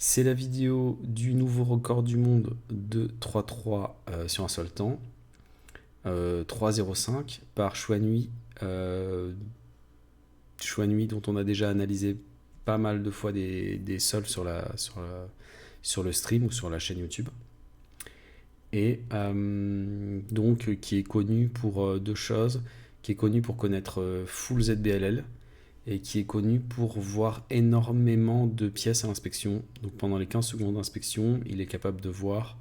C'est la vidéo du nouveau record du monde de 3-3 sur un seul temps. 3,05 par Chouanui. Chouanui dont on a déjà analysé pas mal de fois des solves sur le stream ou sur la chaîne YouTube. Et donc qui est connu pour deux choses, qui est connu pour connaître full ZBLL et qui est connu pour voir énormément de pièces à l'inspection. Donc pendant les 15 secondes d'inspection, il est capable de voir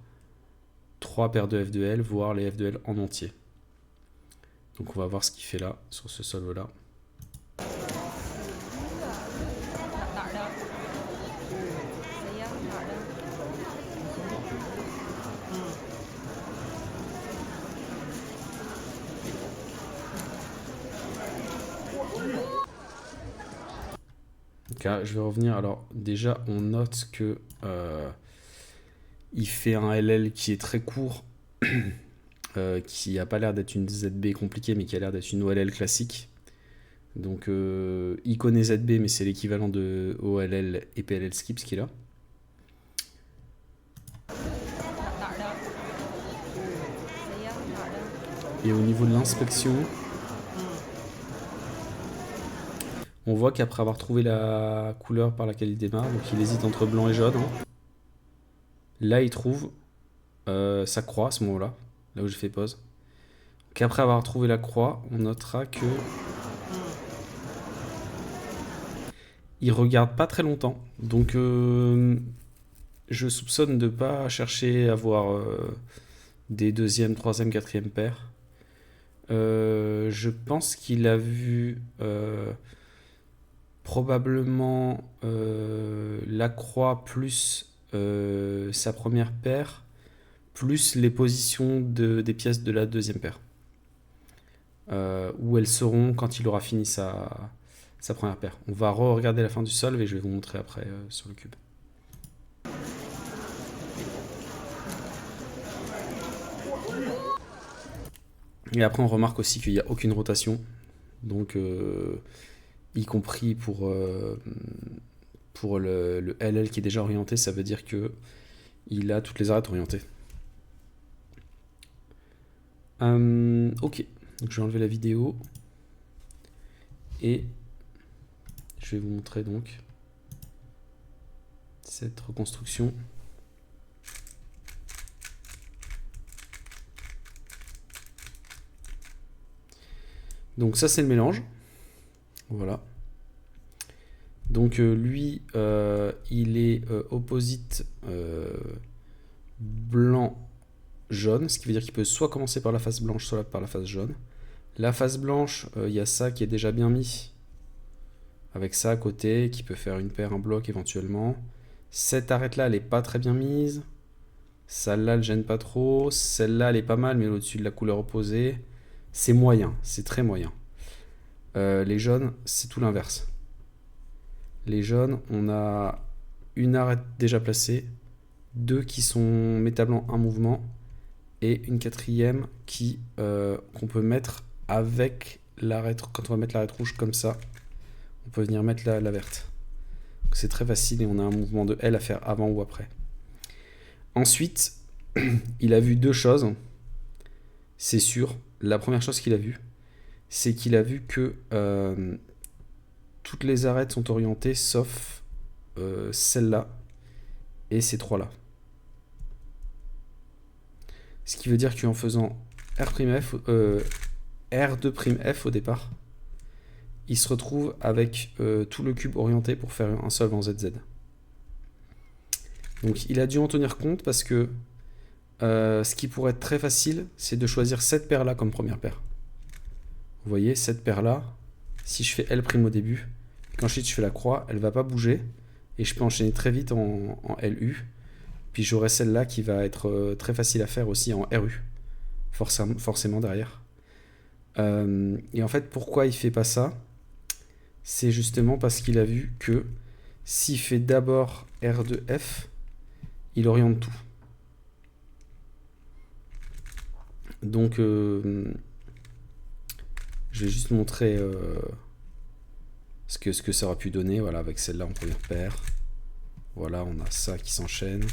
3 paires de F2L, voire les F2L en entier. Donc on va voir ce qu'il fait là, sur ce solve-là. Donc là, je vais revenir. Alors déjà, on note que il fait un LL qui est très court, qui n'a pas l'air d'être une ZB compliquée, mais qui a l'air d'être une OLL classique. Donc il connaît ZB, mais c'est l'équivalent de OLL et PLL skip ce qu'il a. Et au niveau de l'inspection, on voit qu'après avoir trouvé la couleur par laquelle il démarre, donc il hésite entre blanc et jaune. Là, il trouve sa croix à ce moment-là, là où j'ai fait pause. Qu'après avoir trouvé la croix, on notera que il regarde pas très longtemps. Donc, je soupçonne de pas chercher à voir des deuxième, troisième, quatrième paires. Je pense qu'il a vu probablement la croix plus sa première paire, plus les positions des pièces de la deuxième paire. Où elles seront quand il aura fini sa première paire. On va re-regarder la fin du solve et je vais vous montrer après sur le cube. Et après on remarque aussi qu'il n'y a aucune rotation. Donc y compris pour le LL qui est déjà orienté, ça veut dire que il a toutes les arêtes orientées. Ok, donc je vais enlever la vidéo et je vais vous montrer donc cette reconstruction. Donc ça c'est le mélange, voilà. Donc lui, il est opposite blanc-jaune, ce qui veut dire qu'il peut soit commencer par la face blanche, soit par la face jaune. La face blanche, il y a ça qui est déjà bien mis, avec ça à côté, qui peut faire une paire, un bloc éventuellement. Cette arête-là, elle n'est pas très bien mise. Celle-là, elle gêne pas trop. Celle-là, elle est pas mal, mais au-dessus de la couleur opposée. C'est moyen, c'est très moyen. Les jaunes, c'est tout l'inverse. Les jaunes, on a une arête déjà placée, deux qui sont mettables en un mouvement, et une quatrième qui qu'on peut mettre avec l'arête. Quand on va mettre l'arête rouge comme ça, on peut venir mettre la verte. C'est très facile et on a un mouvement de L à faire avant ou après. Ensuite, il a vu deux choses, c'est sûr. La première chose qu'il a vue, c'est qu'il a vu que toutes les arêtes sont orientées sauf celle-là et ces trois-là. Ce qui veut dire qu'en faisant R2'F au départ, il se retrouve avec tout le cube orienté pour faire un solve en ZZ. Donc il a dû en tenir compte parce que ce qui pourrait être très facile, c'est de choisir cette paire-là comme première paire. Vous voyez, cette paire-là, si je fais L' au début, et qu'ensuite je fais la croix, elle ne va pas bouger, et je peux enchaîner très vite en LU, puis j'aurai celle-là qui va être très facile à faire aussi en RU, forcément derrière. Et en fait, pourquoi il fait pas ça? C'est justement parce qu'il a vu que s'il fait d'abord R2F, il oriente tout. Donc, je vais juste montrer ce que ça aura pu donner, voilà, avec celle-là en première paire. Voilà, on a ça qui s'enchaîne.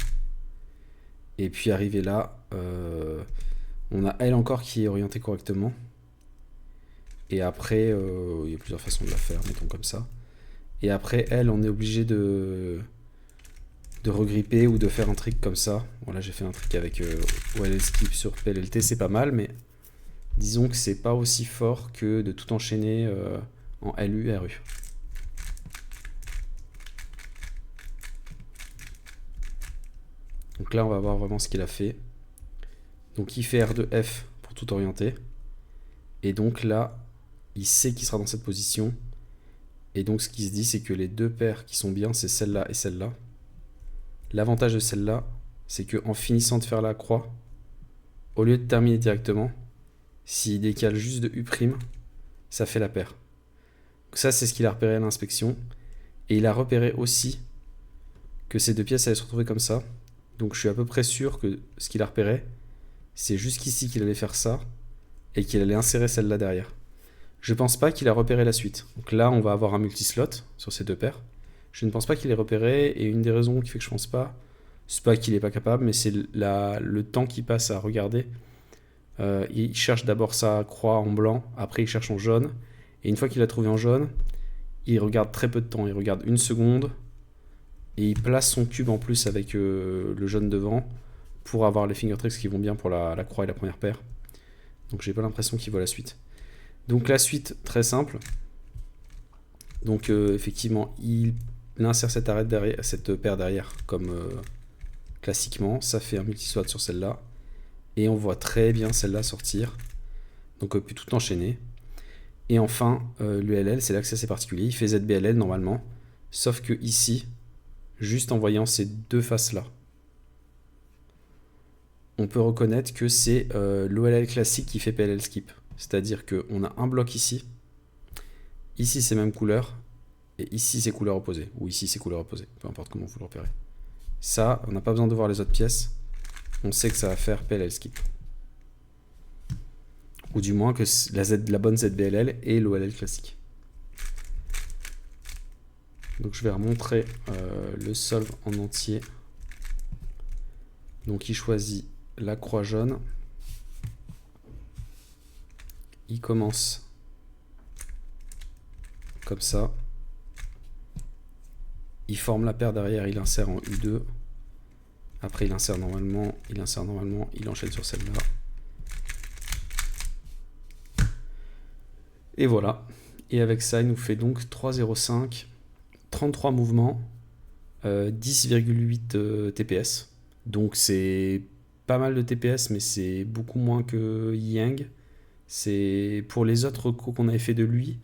Et puis arrivé là, on a elle encore qui est orientée correctement. Et après, il y a plusieurs façons de la faire, mettons comme ça. Et après, elle, on est obligé de regripper ou de faire un trick comme ça. Voilà, j'ai fait un trick avec OLL skip sur PLLT, c'est pas mal, mais disons que c'est pas aussi fort que de tout enchaîner en LU, RU. Donc là, on va voir vraiment ce qu'il a fait. Donc il fait R2F pour tout orienter. Et donc là, il sait qu'il sera dans cette position. Et donc ce qui se dit, c'est que les deux paires qui sont bien, c'est celle-là et celle-là. L'avantage de celle-là, c'est qu'en finissant de faire la croix, au lieu de terminer directement, s'il décale juste de U', ça fait la paire. Donc ça, c'est ce qu'il a repéré à l'inspection. Et il a repéré aussi que ces deux pièces allaient se retrouver comme ça. Donc je suis à peu près sûr que ce qu'il a repéré, c'est jusqu'ici qu'il allait faire ça et qu'il allait insérer celle-là derrière. Je pense pas qu'il a repéré la suite. Donc là, on va avoir un multislot sur ces deux paires. Je ne pense pas qu'il ait repéré, et une des raisons qui fait que je pense pas, c'est pas qu'il est pas capable, mais c'est le temps qu'il passe à regarder. Il cherche d'abord sa croix en blanc, après il cherche en jaune, et une fois qu'il a trouvé en jaune, il regarde très peu de temps, il regarde 1 seconde, et il place son cube en plus avec le jaune devant, pour avoir les finger tricks qui vont bien pour la croix et la première paire. Donc j'ai pas l'impression qu'il voit la suite. Donc la suite, très simple. Donc effectivement, il insère cette paire derrière comme classiquement. Ça fait un multi-swat sur celle-là. Et on voit très bien celle-là sortir. Donc on peut tout enchaîner. Et enfin, l'ULL, c'est là que c'est assez particulier. Il fait ZBLL normalement. Sauf que ici, juste en voyant ces deux faces-là, on peut reconnaître que c'est l'OLL classique qui fait PLL skip. C'est-à-dire qu'on a un bloc ici. Ici, c'est même couleur. Et ici, c'est couleur opposée. Ou ici, c'est couleur opposée. Peu importe comment vous le repérez. Ça, on n'a pas besoin de voir les autres pièces. On sait que ça va faire PLL skip. Ou du moins que la bonne ZBLL est l'OLL classique. Donc je vais remontrer le solve en entier. Donc il choisit la croix jaune. Il commence comme ça. Il forme la paire derrière, il insère en U2. Après il insère normalement, il enchaîne sur celle-là. Et voilà. Et avec ça, il nous fait donc 3,05, 33 mouvements, 10,8 TPS. Donc c'est pas mal de TPS, mais c'est beaucoup moins que Yang. C'est pour les autres recos qu'on avait fait de lui,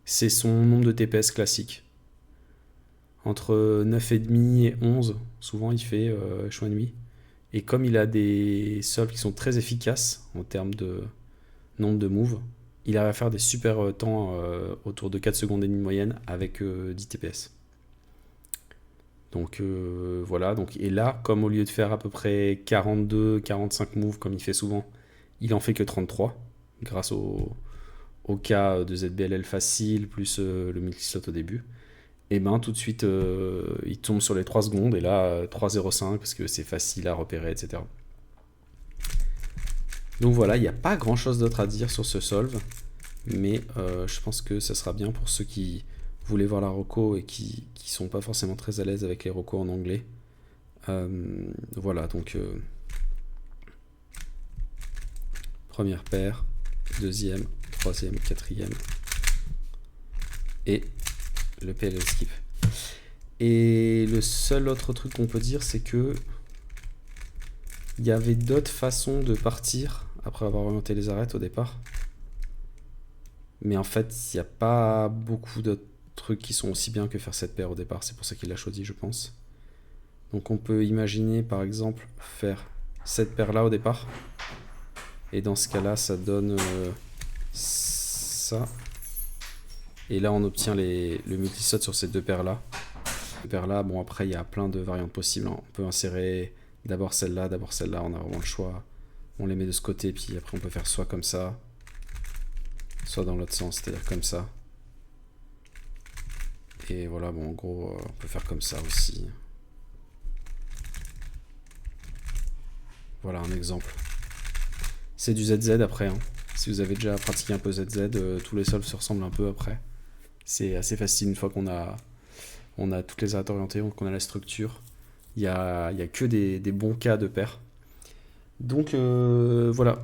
c'est son nombre de TPS classique. Entre 9,5 et 11, souvent il fait choix nuit. Et comme il a des solves qui sont très efficaces en termes de nombre de moves, il arrive à faire des super temps autour de 4 secondes et demie moyenne avec 10 TPS. Donc voilà, donc, et là, comme au lieu de faire à peu près 42-45 moves comme il fait souvent, il en fait que 33, grâce au cas de ZBLL facile, plus le multislot au début, et ben tout de suite il tombe sur les 3 secondes, et là 3,05 parce que c'est facile à repérer, etc. Donc voilà, il n'y a pas grand chose d'autre à dire sur ce solve, mais je pense que ça sera bien pour ceux qui voulaient voir la reco et qui sont pas forcément très à l'aise avec les recos en anglais. Voilà, donc première paire, deuxième, troisième, quatrième, et le PLL skip. Et le seul autre truc qu'on peut dire, c'est que il y avait d'autres façons de partir après avoir orienté les arêtes au départ. Mais en fait, il n'y a pas beaucoup d'autres trucs qui sont aussi bien que faire cette paire au départ. C'est pour ça qu'il l'a choisi, je pense. Donc on peut imaginer, par exemple, faire cette paire-là au départ. Et dans ce cas-là, ça donne ça. Et là, on obtient le multislot sur ces deux paires-là. Ces paires-là, bon, après, il y a plein de variantes possibles. On peut insérer d'abord celle-là, on a vraiment le choix. On les met de ce côté, puis après, on peut faire soit comme ça, soit dans l'autre sens, c'est-à-dire comme ça. Et voilà, bon, en gros, on peut faire comme ça aussi. Voilà un exemple. C'est du ZZ après, hein. Si vous avez déjà pratiqué un peu ZZ, tous les solves se ressemblent un peu après. C'est assez facile une fois on a toutes les arêtes orientées, qu'on a la structure. Il y a que des bons cas de paires. Donc voilà,